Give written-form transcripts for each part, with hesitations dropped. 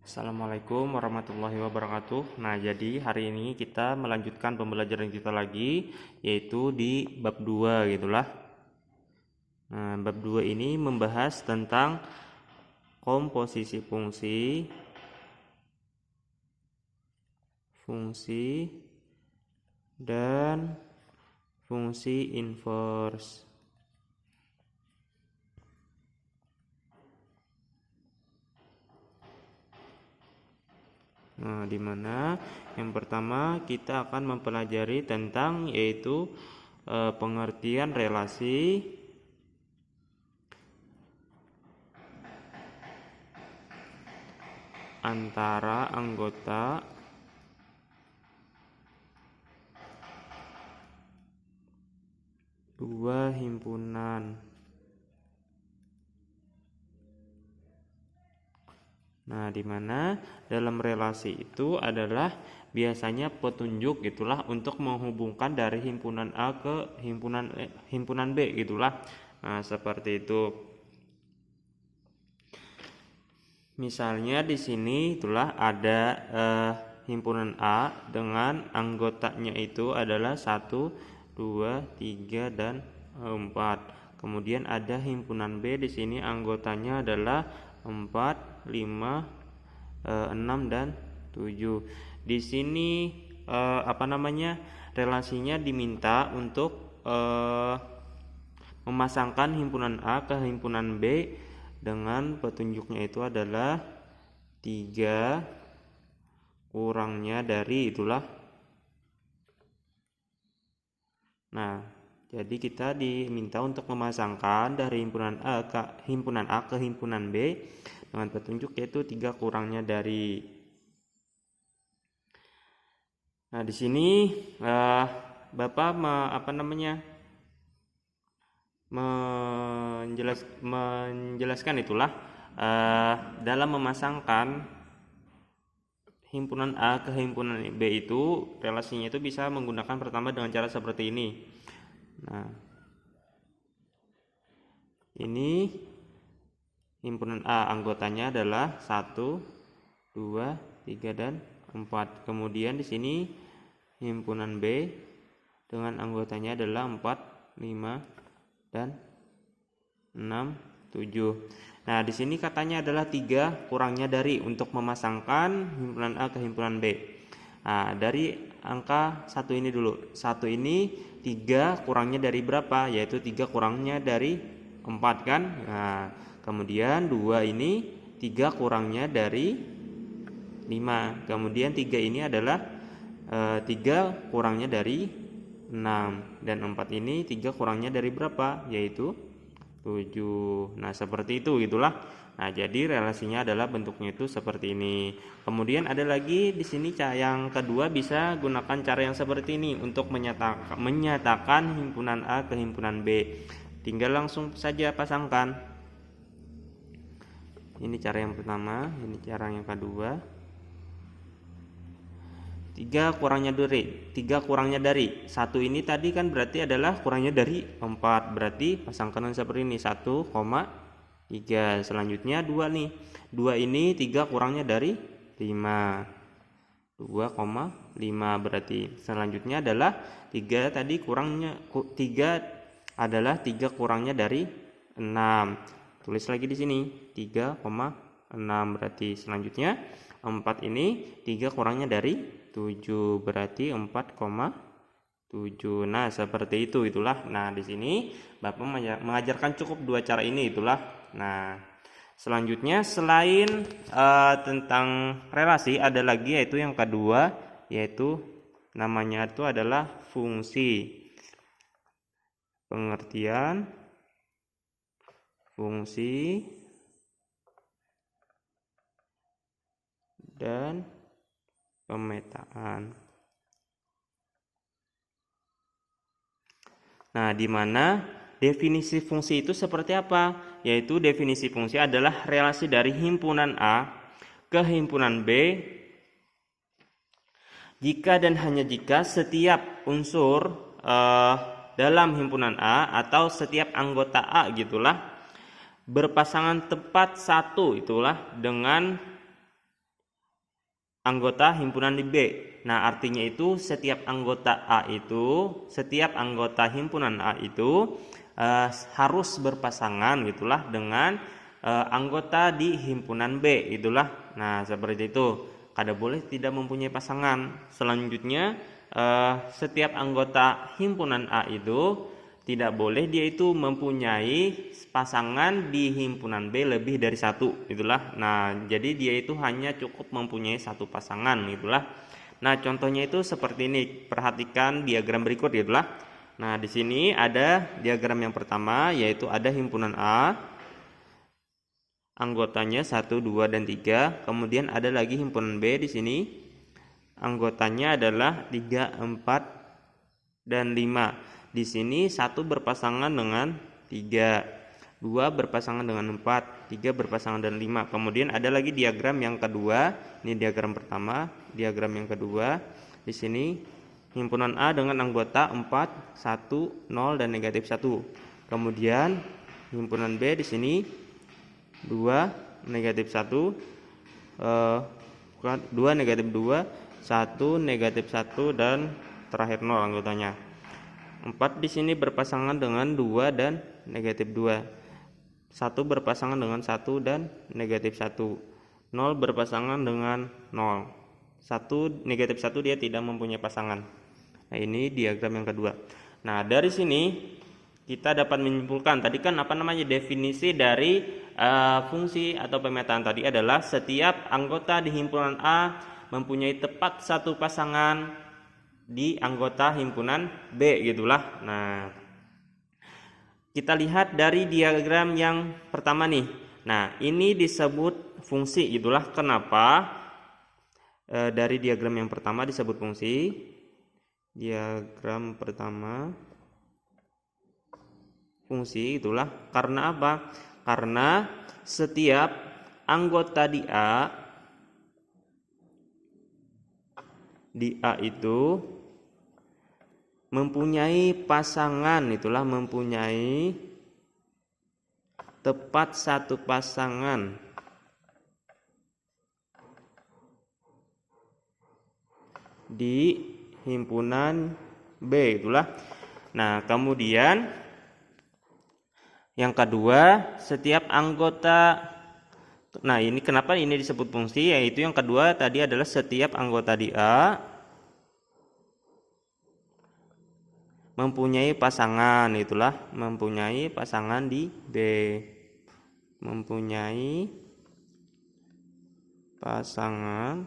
Assalamualaikum warahmatullahi wabarakatuh. Nah, jadi hari ini kita melanjutkan pembelajaran kita lagi, yaitu di bab 2 gitulah. Nah, bab 2 ini membahas tentang komposisi fungsi, dan fungsi inverse. Nah, di mana yang pertama kita akan mempelajari tentang yaitu pengertian relasi antara anggota dua himpunan. Nah, di mana dalam relasi itu adalah biasanya petunjuk gitulah untuk menghubungkan dari himpunan A ke himpunan B gitulah. Nah, seperti itu. Misalnya di sini itulah ada himpunan A dengan anggotanya itu adalah 1, 2, 3 dan 4. Kemudian ada himpunan B di sini anggotanya adalah 4, 5, 6 dan 7. Di sini relasinya diminta untuk memasangkan himpunan A ke himpunan B dengan petunjuknya itu adalah 3 kurangnya dari itulah. Nah, jadi kita diminta untuk memasangkan dari himpunan A ke himpunan B dengan petunjuk yaitu 3 kurangnya dari. Nah, di sini Bapak menjelaskan itulah dalam memasangkan himpunan A ke himpunan B itu relasinya itu bisa menggunakan pertama dengan cara seperti ini. Nah, ini himpunan A anggotanya adalah 1, 2, 3 dan 4. Kemudian di sini himpunan B dengan anggotanya adalah 4, 5 dan 6, 7. Nah, di sini katanya adalah 3 kurangnya dari untuk memasangkan himpunan A ke himpunan B. Nah, dari angka 1 ini dulu. 1 ini 3 kurangnya dari berapa? Yaitu 3 kurangnya dari 4 kan? Nah, kemudian 2 ini 3 kurangnya dari 5. Kemudian 3 ini adalah 3 kurangnya dari 6. Dan 4 ini 3 kurangnya dari berapa? Yaitu 7. Nah, seperti itu gitulah. Nah, jadi relasinya adalah bentuknya itu seperti ini. Kemudian ada lagi di sini yang kedua bisa gunakan cara yang seperti ini untuk menyatakan himpunan A ke himpunan B. Tinggal langsung saja pasangkan. Ini cara yang pertama, ini cara yang kedua. 3 kurangnya dari 1 ini tadi kan berarti adalah kurangnya dari 4, berarti pasangkan seperti ini 1,3. selanjutnya 2 nih, 2 ini 3 kurangnya dari 5, 2,5. berarti selanjutnya adalah 3 tadi kurangnya 3 adalah 3 kurangnya dari 6, tulis lagi di sini 3,6. berarti selanjutnya 4 ini 3 kurangnya dari 7, berarti 4,7. Nah, seperti itu itulah. Nah, di sini Bapak mengajarkan cukup 2 cara ini itulah. Nah, selanjutnya selain tentang relasi ada lagi yaitu yang kedua, yaitu namanya itu adalah fungsi. Pengertian fungsi dan pemetaan. Nah, di mana definisi fungsi itu seperti apa? Yaitu definisi fungsi adalah relasi dari himpunan A ke himpunan B jika dan hanya jika setiap unsur dalam himpunan A atau setiap anggota A gitulah berpasangan tepat satu itulah dengan anggota himpunan di B. Nah, artinya itu setiap anggota himpunan A itu harus berpasangan gitulah dengan anggota di himpunan B itulah. Nah, seperti itu. Kada boleh tidak mempunyai pasangan. Selanjutnya setiap anggota himpunan A itu tidak boleh dia itu mempunyai pasangan di himpunan B lebih dari satu itulah. Nah, jadi dia itu hanya cukup mempunyai satu pasangan itulah. Nah, contohnya itu seperti ini. Perhatikan diagram berikut itulah. Nah, di sini ada diagram yang pertama, yaitu ada himpunan A, anggotanya 1, 2, dan 3. Kemudian ada lagi himpunan B di sini. Anggotanya adalah 3, 4, dan 5. Di sini 1 berpasangan dengan 3, 2 berpasangan dengan 4, 3 berpasangan dengan 5. Kemudian ada lagi diagram yang kedua. Ini diagram pertama, diagram yang kedua. Di sini himpunan A dengan anggota 4, 1, 0, dan negatif 1. Kemudian himpunan B di sini 2, negatif 1, 2, negatif 2, 1, negatif 1, dan terakhir 0 anggotanya. 4 di sini berpasangan dengan 2 dan negatif 2. 1 berpasangan dengan 1 dan negatif 1. 0 berpasangan dengan 0. 1 negatif 1 dia tidak mempunyai pasangan. Nah, ini diagram yang kedua. Nah, dari sini kita dapat menyimpulkan tadi kan definisi dari fungsi atau pemetaan tadi adalah setiap anggota di himpunan A mempunyai tepat satu pasangan di anggota himpunan B gitulah. Nah, kita lihat dari diagram yang pertama nih. Nah, ini disebut fungsi gitulah. Kenapa dari diagram yang pertama disebut fungsi? Diagram pertama fungsi itulah karena apa? Karena setiap anggota di A itu mempunyai pasangan itulah, mempunyai tepat satu pasangan di himpunan B itulah. Nah, kemudian yang kedua, setiap anggota, nah ini kenapa ini disebut fungsi, yaitu yang kedua tadi adalah setiap anggota di A mempunyai pasangan itulah, mempunyai pasangan di B, mempunyai pasangan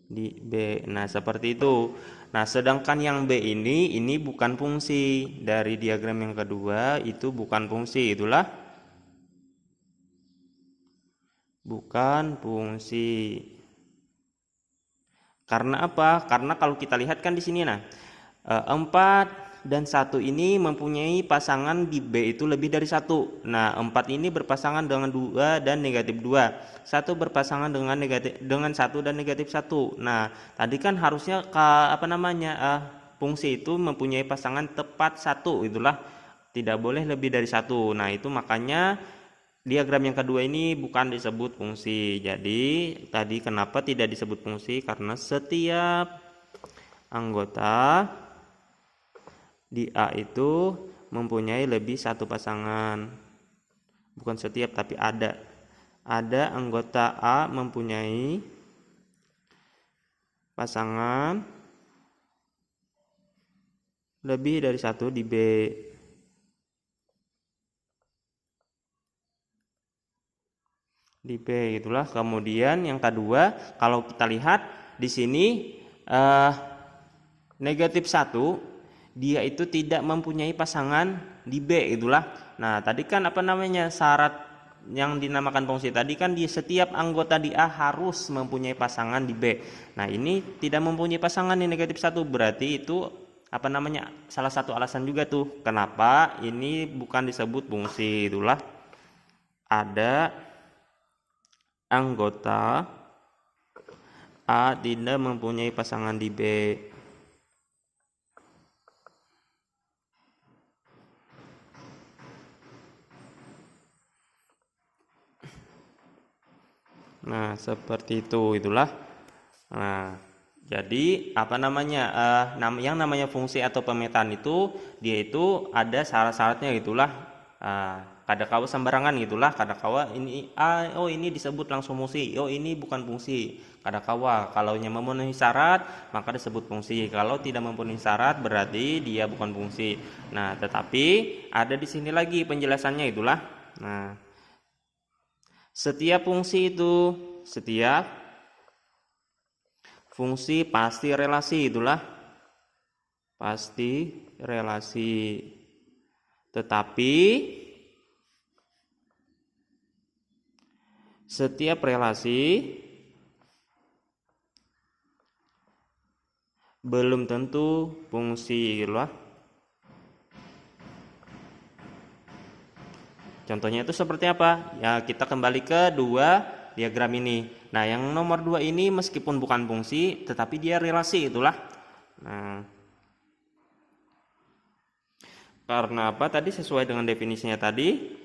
di B. Nah, seperti itu. Nah, sedangkan yang B ini bukan fungsi. Dari diagram yang kedua itu bukan fungsi, itulah bukan fungsi. Karena apa? Karena kalau kita lihat kan di sini 4 dan 1 ini mempunyai pasangan di B itu lebih dari 1. Nah, 4 ini berpasangan dengan 2 dan negatif 2. 1 berpasangan dengan 1 dan negatif 1. Nah, tadi kan harusnya fungsi itu mempunyai pasangan tepat 1, itulah tidak boleh lebih dari 1. Nah, itu makanya diagram yang kedua ini bukan disebut fungsi. Jadi, tadi kenapa tidak disebut fungsi? Karena setiap anggota di A itu mempunyai lebih satu pasangan. Bukan setiap, tapi ada anggota A mempunyai pasangan lebih dari satu di B. Di B itulah. Kemudian yang kedua, kalau kita lihat di sini negatif 1 dia itu tidak mempunyai pasangan di B itulah. Nah, tadi kan syarat yang dinamakan fungsi tadi kan di setiap anggota di A harus mempunyai pasangan di B. Nah, ini tidak mempunyai pasangan di negatif 1, berarti itu salah satu alasan juga tuh kenapa ini bukan disebut fungsi. Itulah ada anggota A tidak mempunyai pasangan di B. Nah, seperti itu itulah. Nah, jadi apa namanya yang namanya fungsi atau pemetaan itu dia itu ada syarat-syaratnya gitulah. Kadakawa sembarangan gitulah, kadakawa ini oh ini disebut langsung fungsi, oh ini bukan fungsi. Kadakawa kalau yang memenuhi syarat maka disebut fungsi, kalau tidak memenuhi syarat berarti dia bukan fungsi. Nah, tetapi ada di sini lagi penjelasannya itulah. Nah, setiap fungsi pasti relasi itulah, pasti relasi. Tetapi setiap relasi belum tentu fungsi itulah. Contohnya itu seperti apa? Ya, kita kembali ke dua diagram ini. Nah, yang nomor 2 ini meskipun bukan fungsi, tetapi dia relasi itulah. Nah, karena apa? Tadi sesuai dengan definisinya tadi,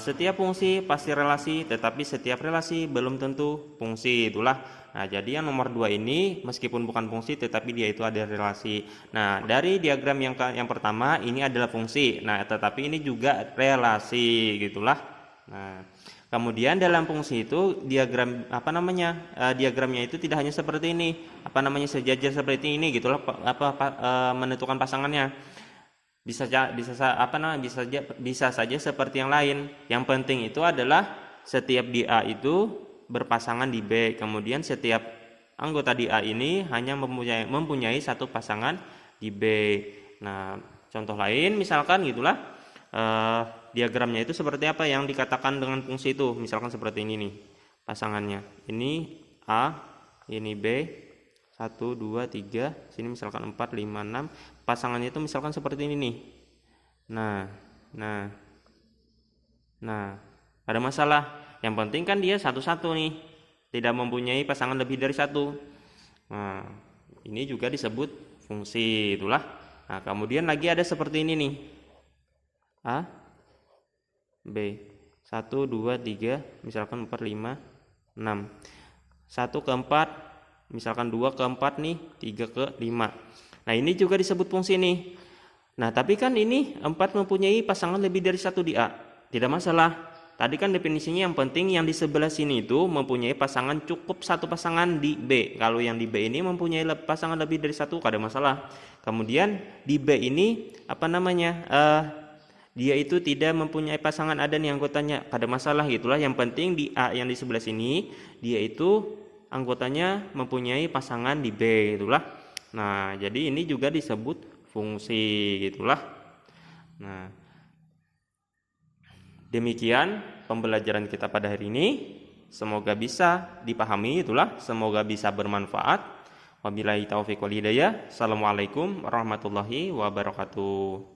setiap fungsi pasti relasi, tetapi setiap relasi belum tentu fungsi itulah. Nah, jadi yang nomor 2 ini meskipun bukan fungsi tetapi dia itu ada relasi. Nah, dari diagram yang pertama ini adalah fungsi. Nah, tetapi ini juga relasi gitulah. Nah, kemudian dalam fungsi itu diagramnya itu tidak hanya seperti ini, sejajar seperti ini gitulah, menentukan pasangannya. Bisa saja seperti yang lain. Yang penting itu adalah setiap di A itu berpasangan di B. Kemudian setiap anggota di A ini hanya mempunyai satu pasangan di B. Nah, contoh lain misalkan gitulah, diagramnya itu seperti apa yang dikatakan dengan fungsi itu. Misalkan seperti ini nih pasangannya. Ini A, ini B, 1, 2, 3, sini misalkan 4, 5, 6. Pasangannya itu misalkan seperti ini nih. Nah, ada masalah. Yang penting kan dia satu-satu nih, tidak mempunyai pasangan lebih dari satu. Nah, ini juga disebut fungsi itulah. Nah, kemudian lagi ada seperti ini nih, A, B, 1, 2, 3, misalkan 4, 5, 6. 1 ke 4, misalkan 2 ke 4 nih, 3 ke 5. Nah, ini juga disebut fungsi nih. Nah, tapi kan ini 4 mempunyai pasangan lebih dari satu di A. Tidak masalah. Tadi kan definisinya yang penting yang di sebelah sini itu mempunyai pasangan cukup satu pasangan di B. Kalau yang di B ini mempunyai pasangan lebih dari satu, tidak ada masalah. Kemudian di B ini dia itu tidak mempunyai pasangan, ada nih anggotanya, tidak ada masalah gitulah. Yang penting di A yang di sebelah sini dia itu anggotanya mempunyai pasangan di B itulah. Nah, jadi ini juga disebut fungsi gitulah. Nah, demikian pembelajaran kita pada hari ini. Semoga bisa dipahami itulah, semoga bisa bermanfaat. Wabillahi taufiq wal hidayah. Assalamualaikum warahmatullahi wabarakatuh.